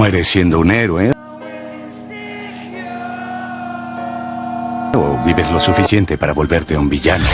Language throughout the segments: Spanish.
mueres siendo un héroe, o vives lo suficiente para volverte un villano.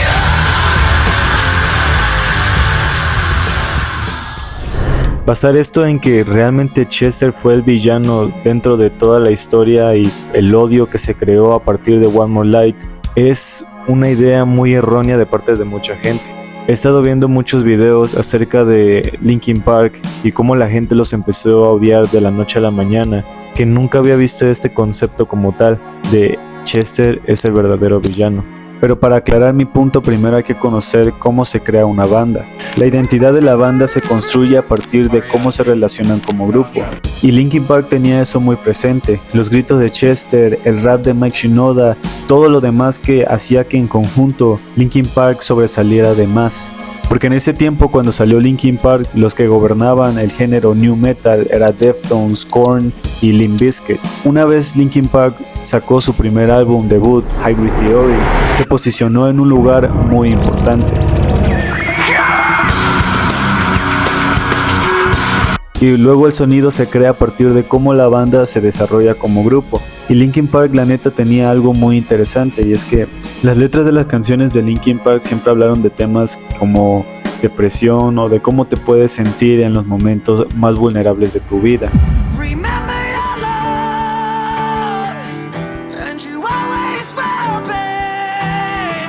Basar esto en que realmente Chester fue el villano dentro de toda la historia y el odio que se creó a partir de One More Light es una idea muy errónea de parte de mucha gente. He estado viendo muchos videos acerca de Linkin Park y cómo la gente los empezó a odiar de la noche a la mañana, que nunca había visto este concepto como tal de Chester es el verdadero villano. Pero para aclarar mi punto, primero hay que conocer cómo se crea una banda. La identidad de la banda se construye a partir de cómo se relacionan como grupo. Y Linkin Park tenía eso muy presente. Los gritos de Chester, el rap de Mike Shinoda, todo lo demás que hacía que en conjunto Linkin Park sobresaliera de más. Porque en ese tiempo, cuando salió Linkin Park, los que gobernaban el género new metal era Deftones, Korn y Limp Bizkit. Una vez Linkin Park sacó su primer álbum debut, Hybrid Theory, se posicionó en un lugar muy importante. Y luego el sonido se crea a partir de cómo la banda se desarrolla como grupo. Y Linkin Park, la neta, tenía algo muy interesante, y es que las letras de las canciones de Linkin Park siempre hablaron de temas como depresión o de cómo te puedes sentir en los momentos más vulnerables de tu vida.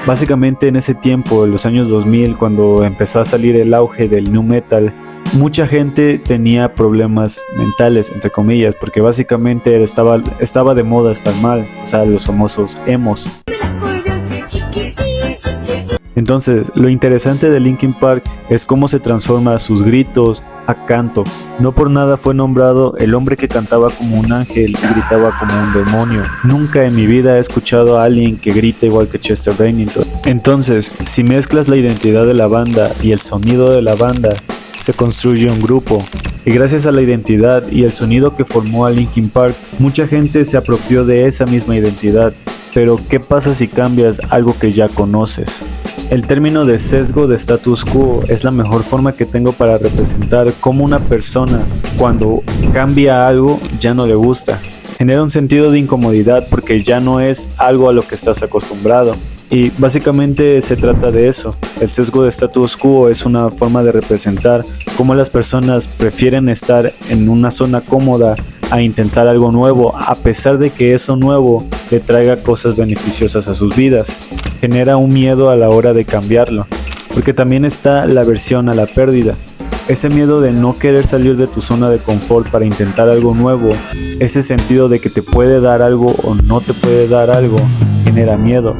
Básicamente en ese tiempo, en los años 2000, cuando empezó a salir el auge del nu metal, mucha gente tenía problemas mentales, entre comillas, porque básicamente estaba de moda estar mal, o sea, los famosos emos. Entonces, lo interesante de Linkin Park es cómo se transforma sus gritos a canto. No por nada fue nombrado el hombre que cantaba como un ángel y gritaba como un demonio. Nunca en mi vida he escuchado a alguien que grite igual que Chester Bennington. Entonces, si mezclas la identidad de la banda y el sonido de la banda, se construye un grupo. Y gracias a la identidad y el sonido que formó a Linkin Park, mucha gente se apropió de esa misma identidad. Pero, ¿qué pasa si cambias algo que ya conoces? El término de sesgo de status quo es la mejor forma que tengo para representar cómo una persona, cuando cambia algo, ya no le gusta. Genera un sentido de incomodidad porque ya no es algo a lo que estás acostumbrado. Y básicamente se trata de eso. El sesgo de status quo es una forma de representar cómo las personas prefieren estar en una zona cómoda a intentar algo nuevo, a pesar de que eso nuevo le traiga cosas beneficiosas a sus vidas. Genera un miedo a la hora de cambiarlo, porque también está la aversión a la pérdida. Ese miedo de no querer salir de tu zona de confort para intentar algo nuevo, ese sentido de que te puede dar algo o no te puede dar algo, genera miedo.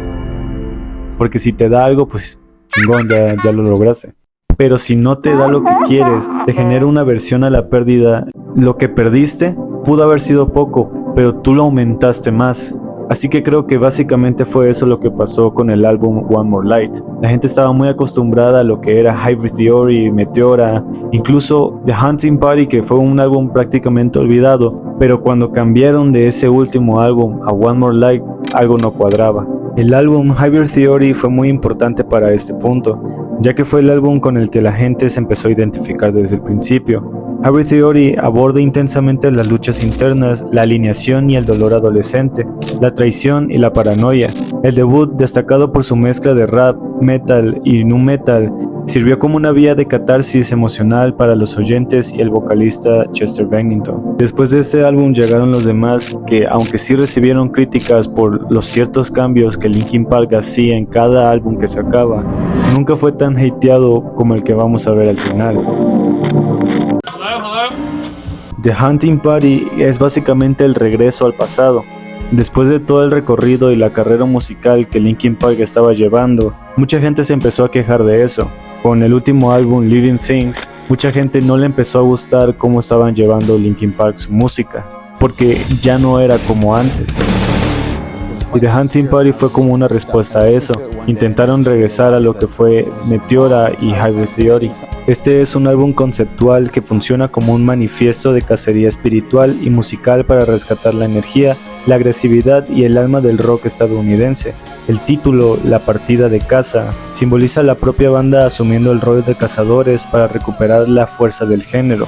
Porque si te da algo, pues chingón, ya lo lograste. Pero si no te da lo que quieres, te genera una aversión a la pérdida. Lo que perdiste pudo haber sido poco, pero tú lo aumentaste más. Así que creo que básicamente fue eso lo que pasó con el álbum One More Light. La gente estaba muy acostumbrada a lo que era Hybrid Theory, Meteora, incluso The Hunting Party, que fue un álbum prácticamente olvidado, pero cuando cambiaron de ese último álbum a One More Light, algo no cuadraba. El álbum Hybrid Theory fue muy importante para este punto, ya que fue el álbum con el que la gente se empezó a identificar desde el principio. Hybrid Theory aborda intensamente las luchas internas, la alineación y el dolor adolescente, la traición y la paranoia. El debut, destacado por su mezcla de rap, metal y nu metal, sirvió como una vía de catarsis emocional para los oyentes y el vocalista Chester Bennington. Después de este álbum llegaron los demás que, aunque sí recibieron críticas por los ciertos cambios que Linkin Park hacía en cada álbum que sacaba, nunca fue tan hateado como el que vamos a ver al final. The Hunting Party es básicamente el regreso al pasado. Después de todo el recorrido y la carrera musical que Linkin Park estaba llevando, mucha gente se empezó a quejar de eso. Con el último álbum Living Things, mucha gente no le empezó a gustar cómo estaban llevando Linkin Park su música, porque ya no era como antes. Y The Hunting Party fue como una respuesta a eso. Intentaron regresar a lo que fue Meteora y Hybrid Theory. Este es un álbum conceptual que funciona como un manifiesto de cacería espiritual y musical para rescatar la energía, la agresividad y el alma del rock estadounidense. El título, La partida de caza, simboliza la propia banda asumiendo el rol de cazadores para recuperar la fuerza del género.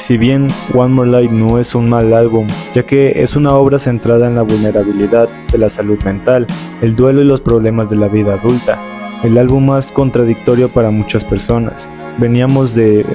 Si bien One More Light no es un mal álbum, ya que es una obra centrada en la vulnerabilidad de la salud mental, el duelo y los problemas de la vida adulta, el álbum más contradictorio para muchas personas. Veníamos de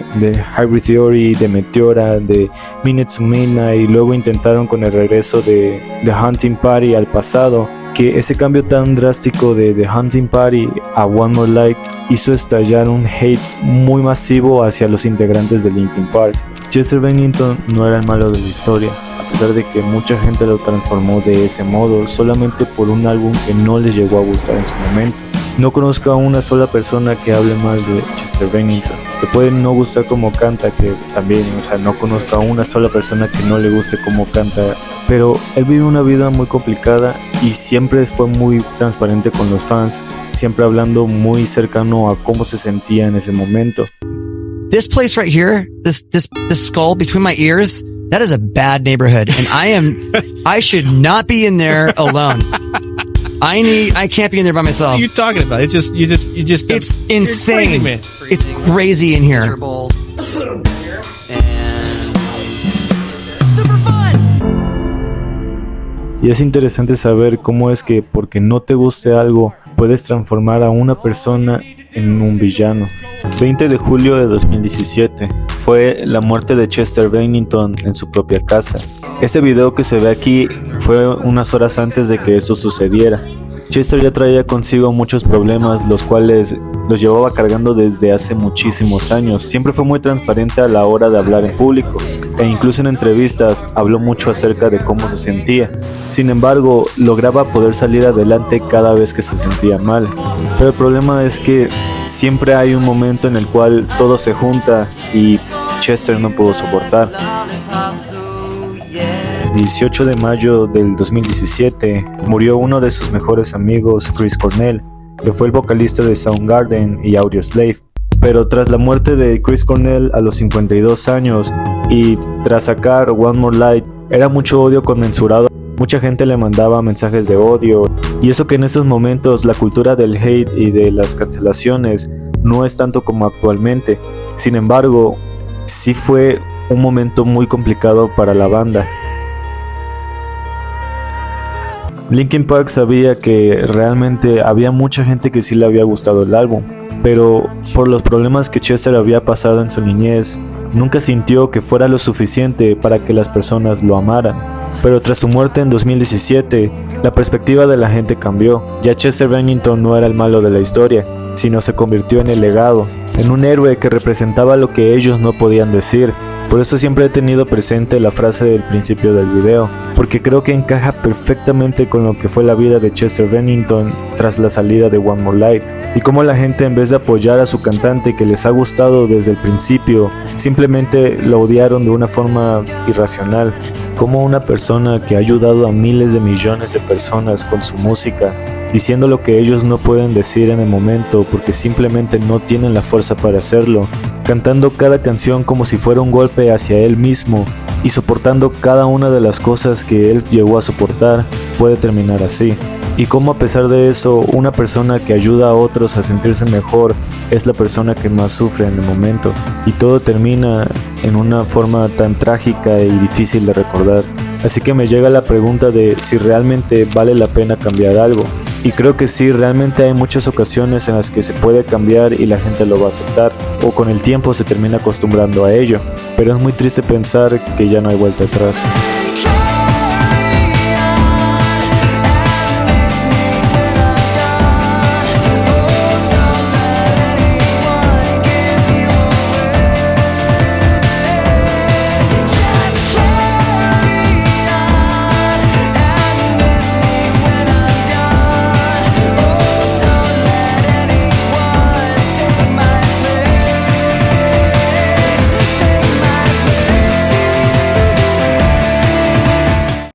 Hybrid Theory, de Meteora, de Minutes to Midnight, y luego intentaron con el regreso de The Hunting Party al pasado, que ese cambio tan drástico de The Hunting Party a One More Light hizo estallar un hate muy masivo hacia los integrantes de Linkin Park. Chester Bennington no era el malo de la historia, a pesar de que mucha gente lo transformó de ese modo solamente por un álbum que no les llegó a gustar en su momento. No conozco a una sola persona que hable mal de Chester Bennington. Te puede no gustar cómo canta, que también, no conozco a una sola persona que no le guste cómo canta, pero él vive una vida muy complicada y siempre fue muy transparente con los fans, siempre hablando muy cercano a cómo se sentía en ese momento. This place right here, this skull between my ears, that is a bad neighborhood, and I should not be in there alone. I can't be in there by myself. What are you talking about? You just. It's insane. It's crazy in here. Y es interesante saber cómo es que porque no te guste algo, puedes transformar a una persona en un villano. 20 de julio de 2017 fue la muerte de Chester Bennington en su propia casa. Este video que se ve aquí fue unas horas antes de que esto sucediera. Chester ya traía consigo muchos problemas, los cuales los llevaba cargando desde hace muchísimos años. Siempre fue muy transparente a la hora de hablar en público, e incluso en entrevistas habló mucho acerca de cómo se sentía. Sin embargo, lograba poder salir adelante cada vez que se sentía mal. Pero el problema es que siempre hay un momento en el cual todo se junta y Chester no pudo soportar. El 18 de mayo del 2017 murió uno de sus mejores amigos, Chris Cornell, que fue el vocalista de Soundgarden y Audioslave. Pero tras la muerte de Chris Cornell a los 52 años y tras sacar One More Light, era mucho odio conmensurado. Mucha gente le mandaba mensajes de odio, y eso que en esos momentos la cultura del hate y de las cancelaciones no es tanto como actualmente. Sin embargo, sí fue un momento muy complicado para la banda. Linkin Park sabía que realmente había mucha gente que sí le había gustado el álbum, pero por los problemas que Chester había pasado en su niñez, nunca sintió que fuera lo suficiente para que las personas lo amaran. Pero tras su muerte en 2017, la perspectiva de la gente cambió. Ya Chester Bennington no era el malo de la historia, sino se convirtió en el legado, en un héroe que representaba lo que ellos no podían decir. Por eso siempre he tenido presente la frase del principio del video, porque creo que encaja perfectamente con lo que fue la vida de Chester Bennington tras la salida de One More Light, y cómo la gente, en vez de apoyar a su cantante que les ha gustado desde el principio, simplemente lo odiaron de una forma irracional. Como una persona que ha ayudado a miles de millones de personas con su música, diciendo lo que ellos no pueden decir en el momento porque simplemente no tienen la fuerza para hacerlo, cantando cada canción como si fuera un golpe hacia él mismo y soportando cada una de las cosas que él llegó a soportar, puede terminar así. Y cómo, a pesar de eso, una persona que ayuda a otros a sentirse mejor es la persona que más sufre en el momento, y todo termina en una forma tan trágica y difícil de recordar. Así que me llega la pregunta de si realmente vale la pena cambiar algo. Y creo que sí, realmente hay muchas ocasiones en las que se puede cambiar y la gente lo va a aceptar, o con el tiempo se termina acostumbrando a ello, pero es muy triste pensar que ya no hay vuelta atrás.